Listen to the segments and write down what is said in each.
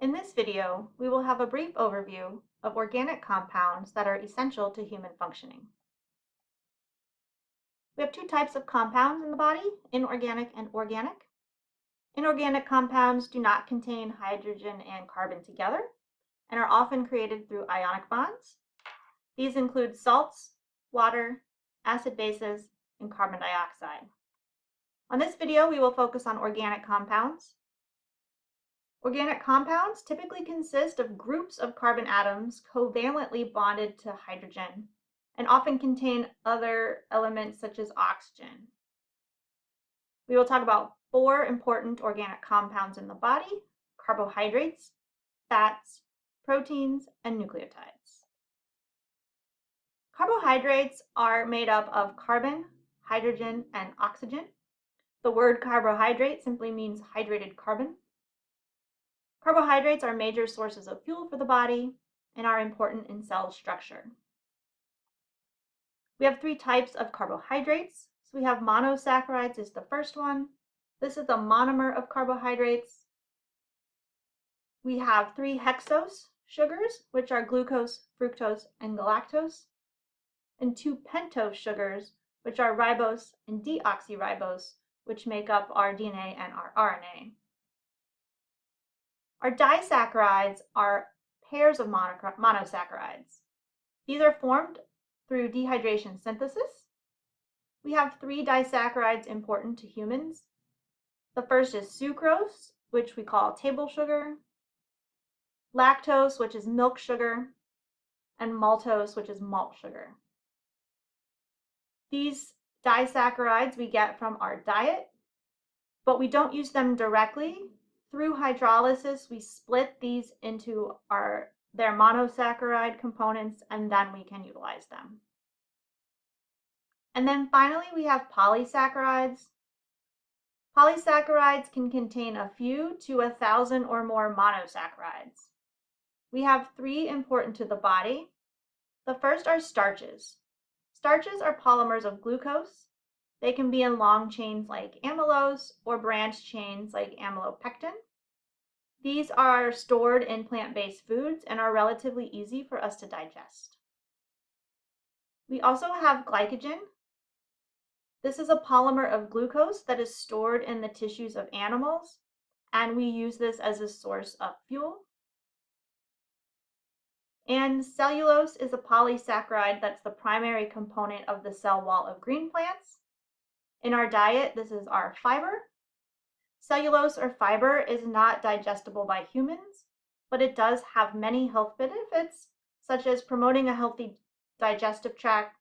In this video, we will have a brief overview of organic compounds that are essential to human functioning. We have two types of compounds in the body, inorganic and organic. Inorganic compounds do not contain hydrogen and carbon together and are often created through ionic bonds. These include salts, water, acid bases, and carbon dioxide. On this video, we will focus on organic compounds. Organic compounds typically consist of groups of carbon atoms covalently bonded to hydrogen and often contain other elements such as oxygen. We will talk about four important organic compounds in the body: carbohydrates, fats, proteins, and nucleotides. Carbohydrates are made up of carbon, hydrogen, and oxygen. The word carbohydrate simply means hydrated carbon. Carbohydrates are major sources of fuel for the body and are important in cell structure. We have three types of carbohydrates. So we have monosaccharides is the first one. This is a monomer of carbohydrates. We have three hexose sugars, which are glucose, fructose, and galactose, and two pentose sugars, which are ribose and deoxyribose, which make up our DNA and our RNA. Our disaccharides are pairs of monosaccharides. These are formed through dehydration synthesis. We have three disaccharides important to humans. The first is sucrose, which we call table sugar, lactose, which is milk sugar, and maltose, which is malt sugar. These disaccharides we get from our diet, but we don't use them directly. Through hydrolysis, we split these into their monosaccharide components, and then we can utilize them. And then finally, we have polysaccharides. Polysaccharides can contain a few to 1,000 or more monosaccharides. We have three important to the body. The first are starches. Starches are polymers of glucose. They can be in long chains like amylose or branched chains like amylopectin. These are stored in plant-based foods and are relatively easy for us to digest. We also have glycogen. This is a polymer of glucose that is stored in the tissues of animals, and we use this as a source of fuel. And cellulose is a polysaccharide that's the primary component of the cell wall of green plants. In our diet, this is our fiber. Cellulose or fiber is not digestible by humans, but it does have many health benefits, such as promoting a healthy digestive tract,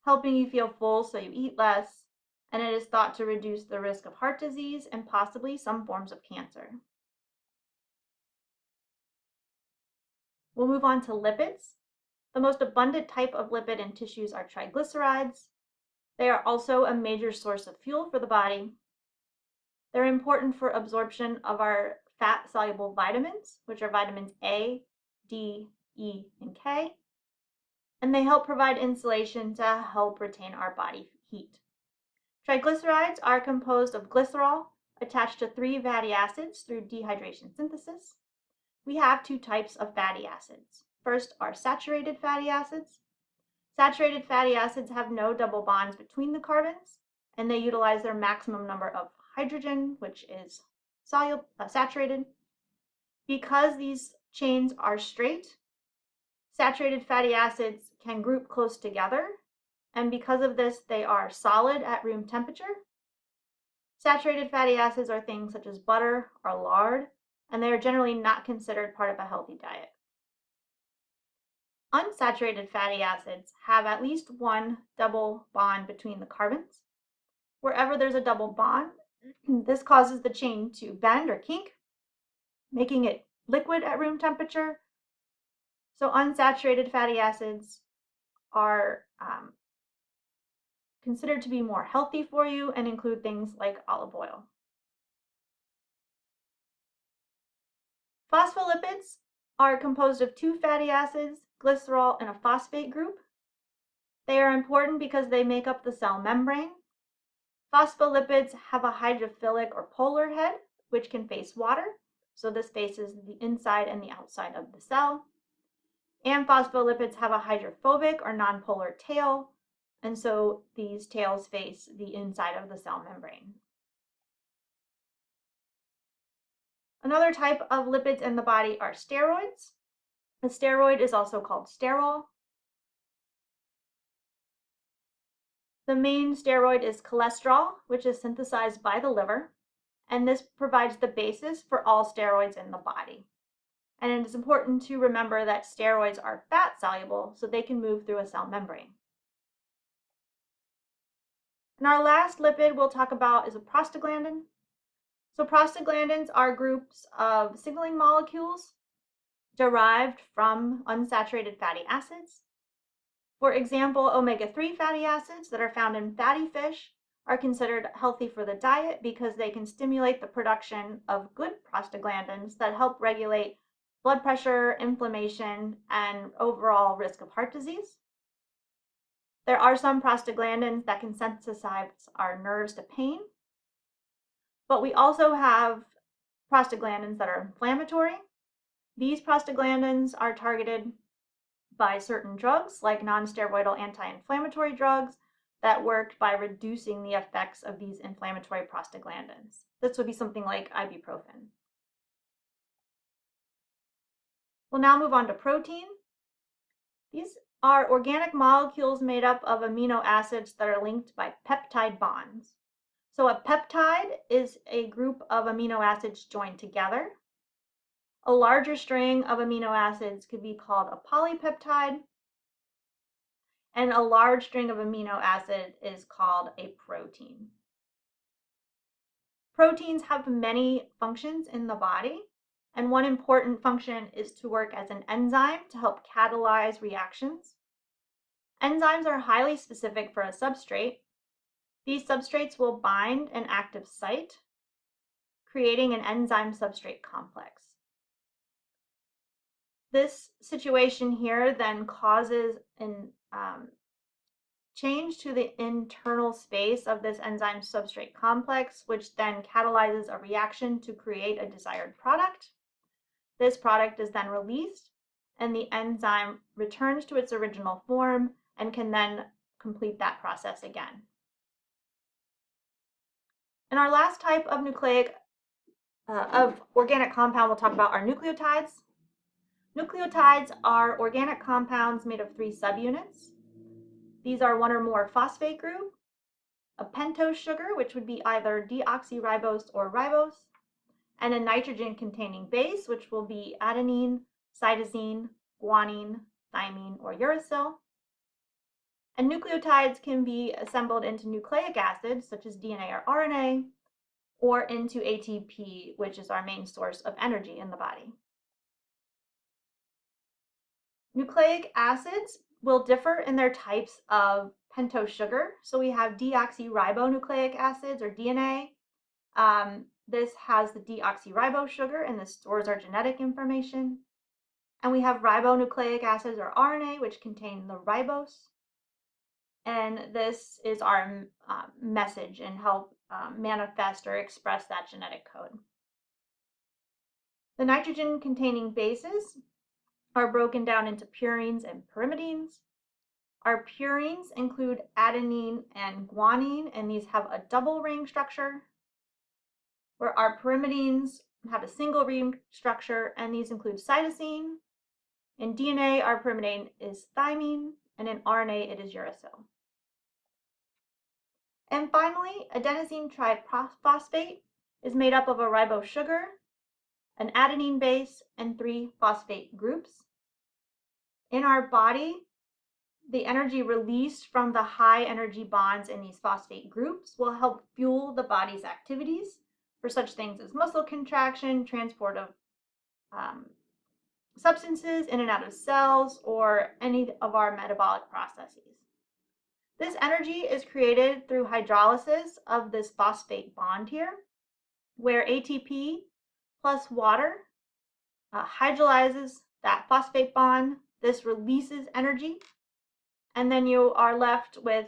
helping you feel full so you eat less, and it is thought to reduce the risk of heart disease and possibly some forms of cancer. We'll move on to lipids. The most abundant type of lipid in tissues are triglycerides. They are also a major source of fuel for the body. They're important for absorption of our fat-soluble vitamins, which are vitamins A, D, E, and K, and they help provide insulation to help retain our body heat. Triglycerides are composed of glycerol attached to three fatty acids through dehydration synthesis. We have two types of fatty acids. First are saturated fatty acids. Saturated fatty acids have no double bonds between the carbons, and they utilize their maximum number of hydrogen, which is saturated. Because these chains are straight, saturated fatty acids can group close together, and because of this, they are solid at room temperature. Saturated fatty acids are things such as butter or lard, and they are generally not considered part of a healthy diet. Unsaturated fatty acids have at least one double bond between the carbons. Wherever there's a double bond, this causes the chain to bend or kink, making it liquid at room temperature. So unsaturated fatty acids are considered to be more healthy for you and include things like olive oil. Phospholipids are composed of two fatty acids, glycerol and a phosphate group. They are important because they make up the cell membrane. Phospholipids have a hydrophilic or polar head, which can face water, So this faces the inside and the outside of the cell. And phospholipids have a hydrophobic or nonpolar tail, and so these tails face the inside of the cell membrane. Another type of lipids in the body are steroids. A steroid is also called sterol. The main steroid is cholesterol, which is synthesized by the liver, and this provides the basis for all steroids in the body. And it is important to remember that steroids are fat soluble, so they can move through a cell membrane. And our last lipid we'll talk about is a prostaglandin. So prostaglandins are groups of signaling molecules derived from unsaturated fatty acids. For example, omega-3 fatty acids that are found in fatty fish are considered healthy for the diet because they can stimulate the production of good prostaglandins that help regulate blood pressure, inflammation, and overall risk of heart disease. There are some prostaglandins that can sensitize our nerves to pain, but we also have prostaglandins that are inflammatory. These prostaglandins are targeted by certain drugs, like non-steroidal anti-inflammatory drugs that work by reducing the effects of these inflammatory prostaglandins. This would be something like ibuprofen. We'll now move on to protein. These are organic molecules made up of amino acids that are linked by peptide bonds. So a peptide is a group of amino acids joined together. A larger string of amino acids could be called a polypeptide, and a large string of amino acid is called a protein. Proteins have many functions in the body, and one important function is to work as an enzyme to help catalyze reactions. Enzymes are highly specific for a substrate. These substrates will bind an active site, creating an enzyme substrate complex. This situation here then causes an change to the internal space of this enzyme substrate complex, which then catalyzes a reaction to create a desired product. This product is then released, and the enzyme returns to its original form and can then complete that process again. And our last type of organic compound we'll talk about are nucleotides. Nucleotides are organic compounds made of 3 subunits. These are one or more phosphate group, a pentose sugar, which would be either deoxyribose or ribose, and a nitrogen-containing base, which will be adenine, cytosine, guanine, thymine, or uracil. And nucleotides can be assembled into nucleic acids, such as DNA or RNA, or into ATP, which is our main source of energy in the body. Nucleic acids will differ in their types of pentose sugar. So we have deoxyribonucleic acids, or DNA. This has the deoxyribose sugar, and this stores our genetic information. And we have ribonucleic acids, or RNA, which contain the ribose. And this is our message and help manifest or express that genetic code. The nitrogen-containing bases are broken down into purines and pyrimidines. Our purines include adenine and guanine, and these have a double ring structure, where our pyrimidines have a single ring structure, and these include cytosine. In DNA, our pyrimidine is thymine, and in RNA, it is uracil. And finally, adenosine triphosphate is made up of a ribose sugar, an adenine base, and 3 phosphate groups. In our body, the energy released from the high energy bonds in these phosphate groups will help fuel the body's activities for such things as muscle contraction, transport of substances in and out of cells, or any of our metabolic processes. This energy is created through hydrolysis of this phosphate bond here, where ATP plus water hydrolyzes that phosphate bond. This releases energy, and then you are left with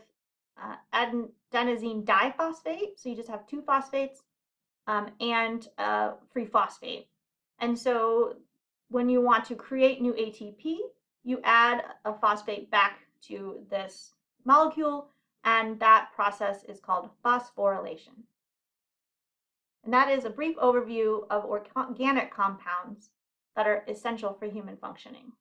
adenosine diphosphate, so you just have 2 phosphates, and free phosphate. And so when you want to create new ATP, you add a phosphate back to this molecule, and that process is called phosphorylation. And that is a brief overview of organic compounds that are essential for human functioning.